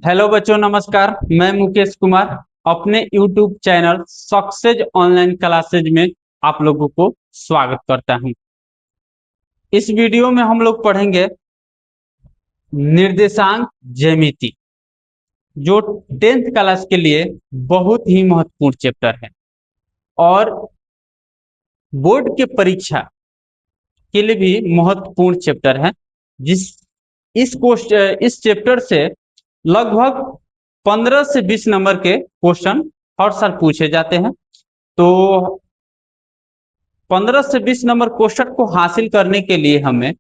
Hello बच्चों, नमस्कार। मैं मुकेश कुमार अपने YouTube channel success online classes में आप लोगों को स्वागत करता हूं। इस वीडियो में हम लोग पढ़ेंगे निर्देशांक ज्यामिति, जो 10th क्लास के लिए बहुत ही महत्वपूर्ण चैप्टर है और बोर्ड के परीक्षा के लिए भी महत्वपूर्ण चैप्टर है। इस चैप्टर से लगभग 15 से 20 नंबर के क्वेश्चन हर साल पूछे जाते हैं। तो 15 से 20 नंबर क्वेश्चन को हासिल करने के लिए हमें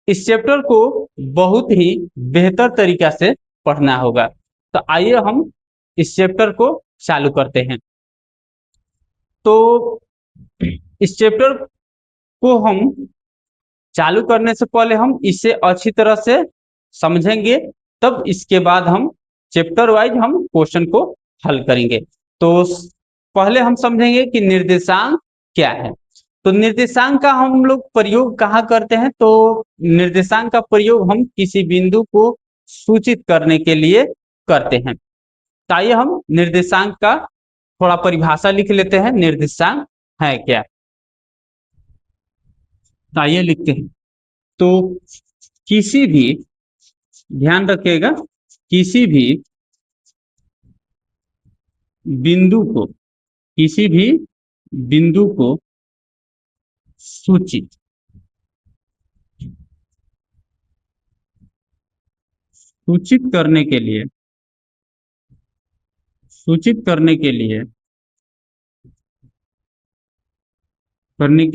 इस चैप्टर को बहुत ही बेहतर तरीका से पढ़ना होगा। तो आइए हम इस चैप्टर को चालू करते हैं। तो इस चैप्टर को हम चालू करने से पहले हम इसे अच्छी तरह से समझेंगे, तब इसके बाद हम चैप्टर वाइज हम क्वेश्चन को हल करेंगे। तो पहले हम समझेंगे कि निर्देशांक क्या है। तो निर्देशांक का हम लोग प्रयोग कहाँ करते हैं? तो निर्देशांक का प्रयोग हम किसी बिंदु को सूचित करने के लिए करते हैं। तो आइए हम निर्देशांक का थोड़ा परिभाषा लिख लेते हैं। निर्देशांक है क्या? तो आइए लिखते हैं। तो किसी भी, ध्यान रखिएगा, किसी भी बिंदु को सूचित करने के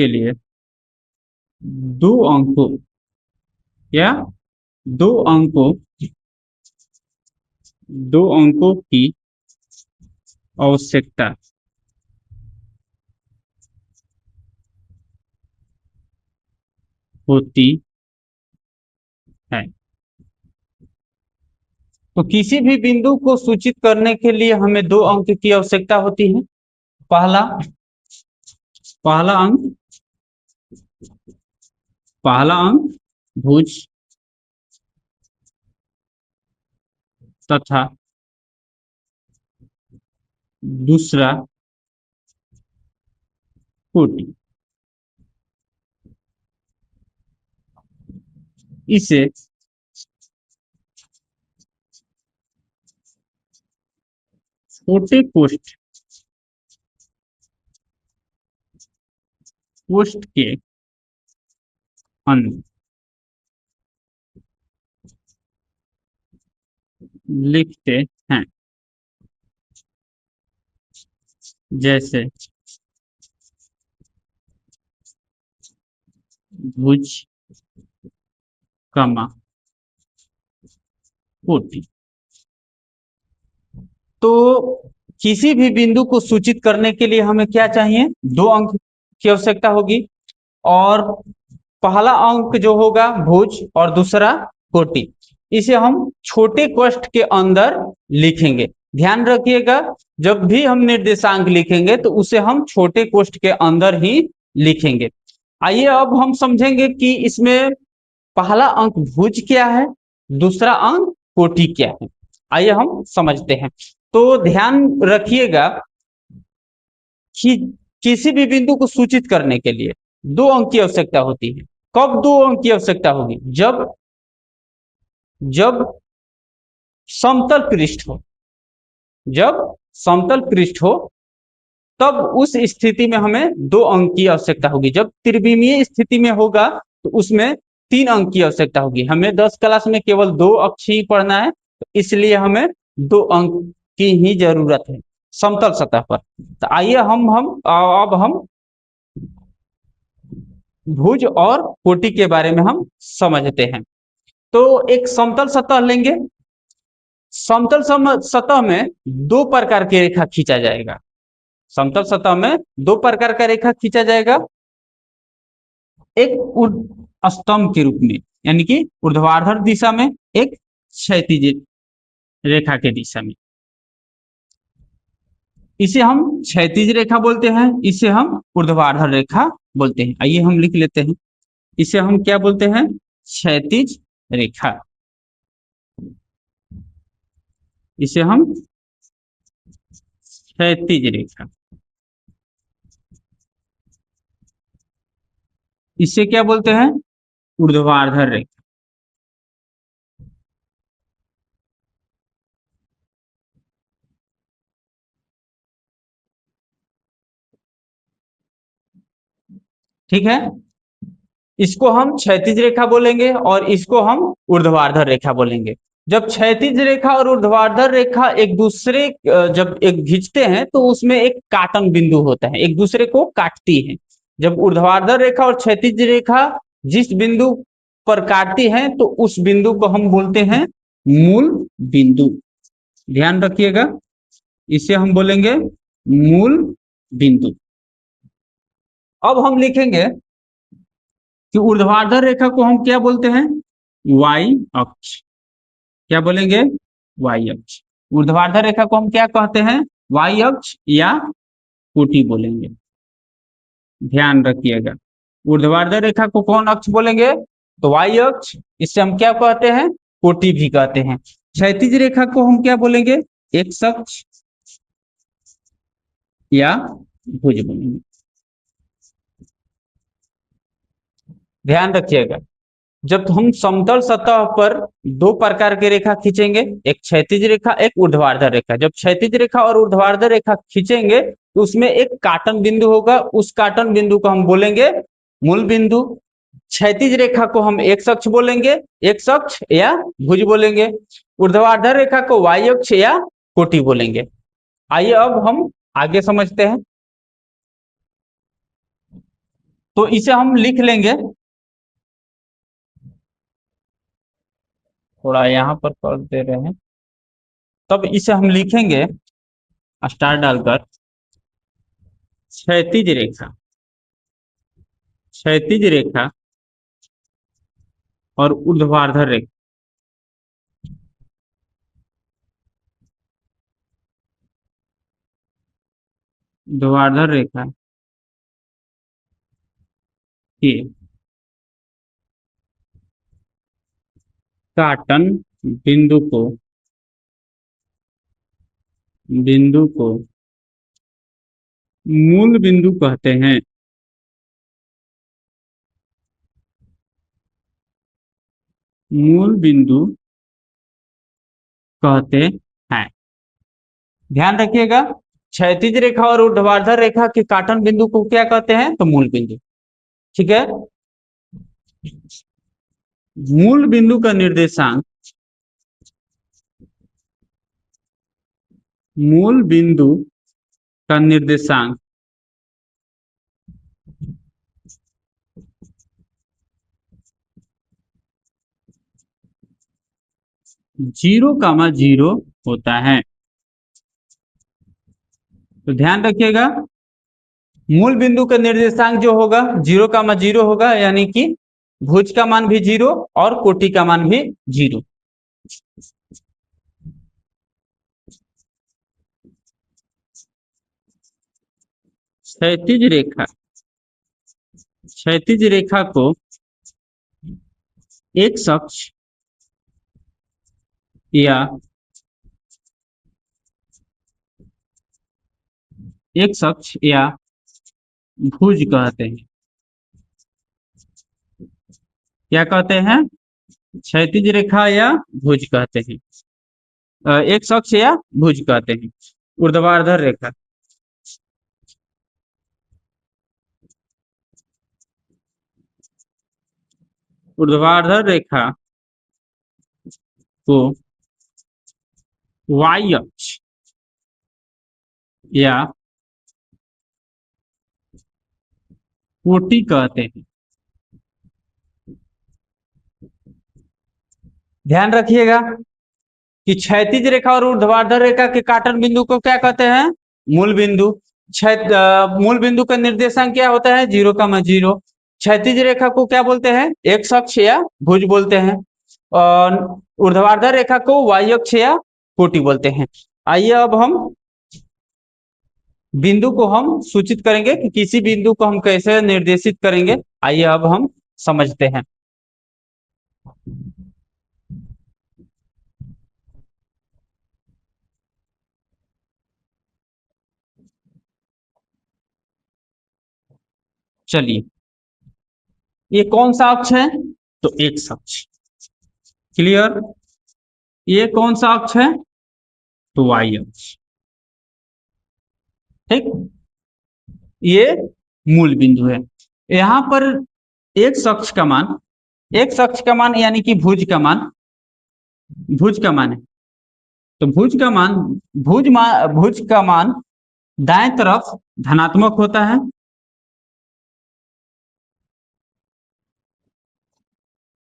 लिए दो अंकों या दो अंकों की आवश्यकता होती है। तो किसी भी बिंदु को सूचित करने के लिए हमें दो अंक की आवश्यकता होती है। पहला अंक भुज तथा दूसरा कोटि। इसे छोटे कोष्ठ के अंदर लिखते हैं, जैसे भुज कमा कोटि। तो किसी भी बिंदु को सूचित करने के लिए हमें क्या चाहिए? दो अंक की आवश्यकता होगी। और पहला अंक जो होगा भुज और दूसरा कोटि। इसे हम छोटे कोष्ठ के अंदर लिखेंगे। ध्यान रखिएगा, जब भी हम निर्देशांक लिखेंगे तो उसे हम छोटे कोष्ठ के अंदर ही लिखेंगे। आइए अब हम समझेंगे कि इसमें पहला अंक भुज क्या है, दूसरा अंक कोटि क्या है। आइए हम समझते हैं। तो ध्यान रखिएगा कि किसी भी बिंदु को सूचित करने के लिए दो अंक की आवश्यकता होती है। कब दो अंक की आवश्यकता होगी? जब समतल पृष्ठ हो, तब उस स्थिति में हमें दो अंक की आवश्यकता होगी। जब त्रिविमीय स्थिति में होगा तो उसमें 3 अंक की आवश्यकता होगी। हमें 10 क्लास में केवल 2 अक्ष ही पढ़ना है, तो इसलिए हमें 2 अंक की ही जरूरत है समतल सतह पर। तो आइए अब हम भुज और कोटि के बारे में हम समझते हैं। तो एक समतल सतह लेंगे। समतल सतह में 2 प्रकार की रेखा खींचा जाएगा। समतल सतह में 2 प्रकार का रेखा खींचा जाएगा। एक स्तंभ के रूप में, यानी कि ऊर्ध्वाधर दिशा में, एक क्षैतिज रेखा के दिशा में। इसे हम क्षैतिज रेखा बोलते हैं, इसे हम ऊर्ध्वाधर रेखा बोलते हैं। आइए हम लिख लेते हैं। इसे हम क्या बोलते हैं? क्षैतिज रेखा। इसे हम क्षैतिज रेखा, इसे क्या बोलते हैं? ऊर्ध्वाधर रेखा। ठीक है, इसको हम क्षैतिज रेखा बोलेंगे और इसको हम ऊर्ध्वाधर रेखा बोलेंगे। जब क्षैतिज रेखा और ऊर्ध्वाधर रेखा एक दूसरे जब एक खींचते हैं तो उसमें एक काटन बिंदु होता है, एक दूसरे को काटती है। जब ऊर्ध्वाधर रेखा और क्षैतिज रेखा जिस बिंदु पर काटती है तो उस बिंदु को हम बोलते हैं मूल बिंदु। ध्यान रखिएगा, इसे हम बोलेंगे मूल बिंदु। अब हम लिखेंगे कि ऊर्ध्वाधर रेखा को हम क्या बोलते हैं? वाई अक्ष। क्या बोलेंगे? वाई अक्ष। ऊर्ध्वाधर रेखा को हम क्या कहते हैं? वाई अक्ष या कोटि बोलेंगे। ध्यान रखिएगा, ऊर्ध्वाधर रेखा को कौन अक्ष बोलेंगे? तो वाई अक्ष। इससे हम क्या कहते हैं? कोटि भी कहते हैं। क्षैतिज रेखा को हम क्या बोलेंगे? एक्स अक्ष या भुज बोलेंगे। ध्यान रखिएगा, जब हम समतल सतह पर दो प्रकार की रेखा खींचेंगे, एक क्षैतिज रेखा, एक ऊर्ध्वाधर रेखा। जब क्षैतिज रेखा और ऊर्ध्वाधर रेखा खींचेंगे तो उसमें एक काटन बिंदु होगा, उस काटन बिंदु को हम बोलेंगे मूल बिंदु। क्षैतिज रेखा को हम एक्स अक्ष बोलेंगे, एक्स अक्ष या भुज बोलेंगे। ऊर्ध्वाधर रेखा को वाई अक्ष या कोटि बोलेंगे। आइए अब हम आगे समझते हैं। तो इसे हम लिख लेंगे, थोड़ा यहाँ पर कर दे रहे हैं, तब इसे हम लिखेंगे स्टार डालकर क्षैतिज रेखा, क्षैतिज रेखा और ऊर्ध्वाधर रेखा। ऊर्ध्वाधर रेखा के काटन बिंदु को मूल बिंदु कहते हैं। मूल बिंदु कहते हैं। ध्यान रखिएगा, क्षैतिज रेखा और ऊर्ध्वाधर रेखा के काटन बिंदु को क्या कहते हैं? तो मूल बिंदु। ठीक है, मूल बिंदु का निर्देशांक, मूल बिंदु का निर्देशांक 0,0 होता है। तो ध्यान रखिएगा, मूल बिंदु का निर्देशांक जो होगा 0,0 होगा, यानी कि भुज का मान भी 0 और कोटि का मान भी 0। क्षैतिज रेखा, क्षैतिज रेखा को एक्स अक्ष या एक्स अक्ष या भुज कहते हैं। क्या कहते हैं? क्षैतिज रेखा या भुज कहते हैं, एक्स अक्ष या भुज कहते हैं। ऊर्ध्वाधर रेखा, ऊर्ध्वाधर रेखा को वाई अक्ष या कोटि कहते हैं। ध्यान रखिएगा कि क्षैतिज रेखा और ऊर्ध्वाधर रेखा के काटन बिंदु को क्या कहते हैं? मूल बिंदु। मूल बिंदु का निर्देशांक क्या होता है? 0,0। क्षैतिज रेखा को क्या बोलते हैं? एक्स अक्ष या भुज बोलते हैं, और ऊर्ध्वाधर रेखा को वाई अक्ष या कोटि बोलते हैं। आइए अब हम बिंदु को हम सूचित करेंगे कि किसी बिंदु को हम कैसे निर्देशित करेंगे। आइए अब हम समझते हैं। चलिए, ये कौन सा अक्ष है? तो एक्स अक्ष। क्लियर? ये कौन सा अक्ष है? तो वाई अक्ष। ठीक, ये मूल बिंदु है। यहां पर एक्स अक्ष का मान, एक्स अक्ष का मान यानी कि भुज का मान, भुज का मान है। तो भुज का मान दाएं तरफ धनात्मक होता है।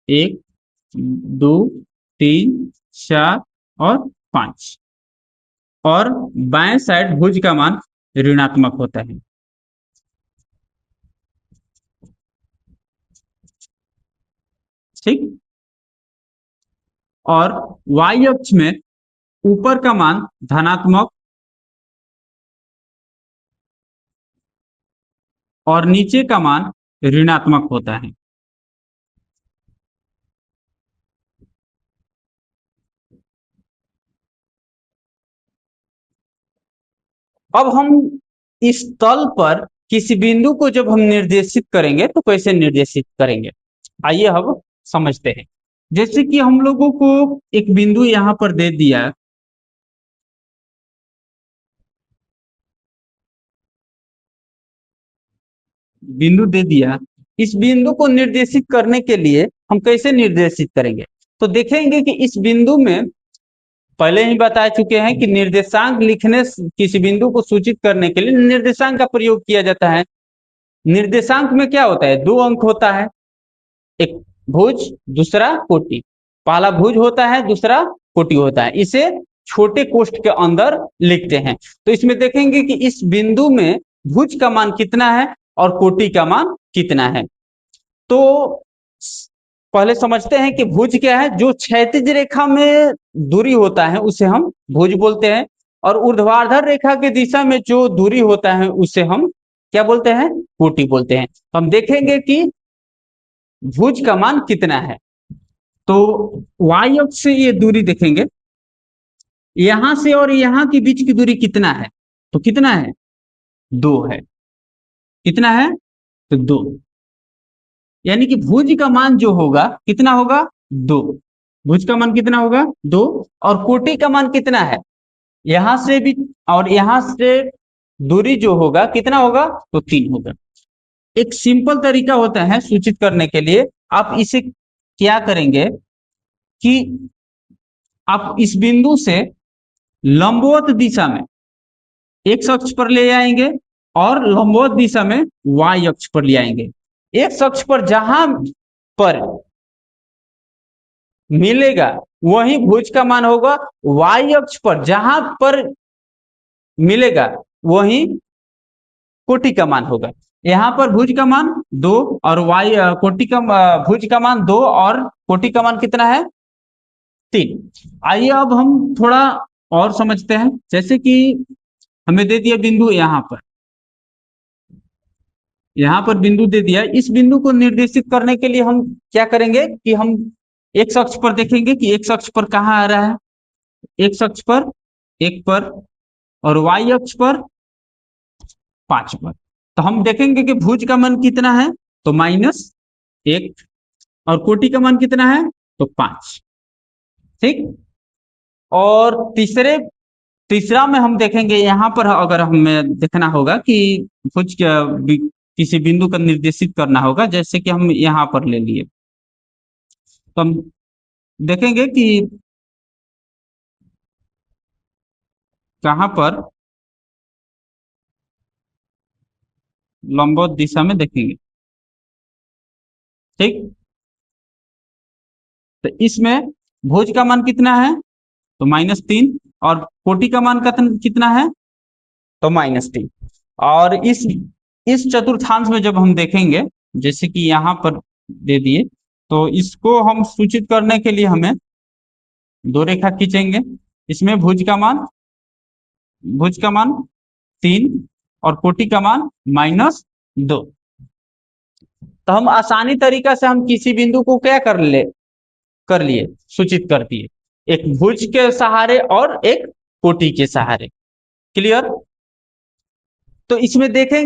एक, दो, तीन, चार और 5, और बाएं साइड भुज का मान ऋणात्मक होता है। ठीक, और वाई अक्ष में ऊपर का मान धनात्मक और नीचे का मान ऋणात्मक होता है। अब हम इस तल पर किसी बिंदु को जब हम निर्देशित करेंगे तो कैसे निर्देशित करेंगे, आइए अब समझते हैं। जैसे कि हम लोगों को एक बिंदु यहां पर दे दिया, बिंदु दे दिया, इस बिंदु को निर्देशित करने के लिए हम कैसे निर्देशित करेंगे? तो देखेंगे कि इस बिंदु में पहले ही बता चुके हैं कि निर्देशांक लिखने, किसी बिंदु को सूचित करने के लिए निर्देशांक का प्रयोग किया जाता है। निर्देशांक में क्या होता है? 2 अंक होता है, एक भुज, दूसरा कोटि। पहला भुज होता है, दूसरा कोटि होता है। इसे छोटे कोष्ठ के अंदर लिखते हैं। तो इसमें देखेंगे कि इस बिंदु में भुज का मान कितना है और कोटि का मान कितना है। तो पहले समझते हैं कि भुज क्या है। जो क्षैतिज रेखा में दूरी होता है उसे हम भुज बोलते हैं, और ऊर्ध्वाधर रेखा की दिशा में जो दूरी होता है उसे हम क्या बोलते हैं? कोटि बोलते हैं। तो हम देखेंगे कि भुज का मान कितना है। तो वाई अक्ष से ये दूरी देखेंगे, यहां से और यहां के बीच की दूरी कितना है? तो कितना है? 2 है। कितना है? तो 2, यानी कि भुज का मान जो होगा कितना होगा? 2। भुज का मान कितना होगा? 2। और कोटि का मान कितना है? यहां से भी और यहां से दूरी जो होगा कितना होगा? तो 3 होगा। एक सिंपल तरीका होता है सूचित करने के लिए। आप इसे क्या करेंगे कि आप इस बिंदु से लंबवत दिशा में एक्स अक्ष पर ले आएंगे और लंबवत दिशा में वाई अक्ष पर ले आएंगे। एक्स अक्ष पर जहां पर मिलेगा वही भुज का मान होगा, वाई अक्ष पर जहां पर मिलेगा वही कोटि का मान होगा। यहाँ पर भुज का मान 2 और वाई कोटि का भुज का मान 2 और कोटि का मान कितना है? 3। आइए अब हम थोड़ा और समझते हैं। जैसे कि हमें दे दिया बिंदु यहाँ पर बिंदु दे दिया। इस बिंदु को निर्देशित करने के लिए हम क्या करेंगे कि हम एक्स अक्ष पर देखेंगे कि एक्स अक्ष पर कहाँ आ रहा है। एक्स अक्ष पर 1 पर और वाई अक्ष पर 5 पर। तो हम देखेंगे कि भुज का मान कितना है? तो -1, और कोटि का मान कितना है? तो 5। ठीक, और तीसरा में हम देखेंगे, यहाँ पर अगर हमें देखना होगा कि भुज किसी बिंदु का निर्देशित करना होगा, जैसे कि हम यहाँ पर ले लिए, तो हम देखेंगे कि कहाँ पर लंबवत दिशा में देखेंगे। ठीक, तो इसमें भुज का मान कितना है? तो -3, और कोटि का मान कितना है? तो -3। और इस चतुर्थांश में जब हम देखेंगे, जैसे कि यहाँ पर दे दिए, तो इसको हम सूचित करने के लिए हमें 2 रेखा खींचेंगे। इसमें भुज का मान 3 और कोटि का मान -2। तो हम आसानी तरीका से हम किसी बिंदु को क्या कर लिए सूचित कर दिए, एक भुज के सहारे और एक कोटि के सहारे। क्लियर? तो इसमें देखेंगे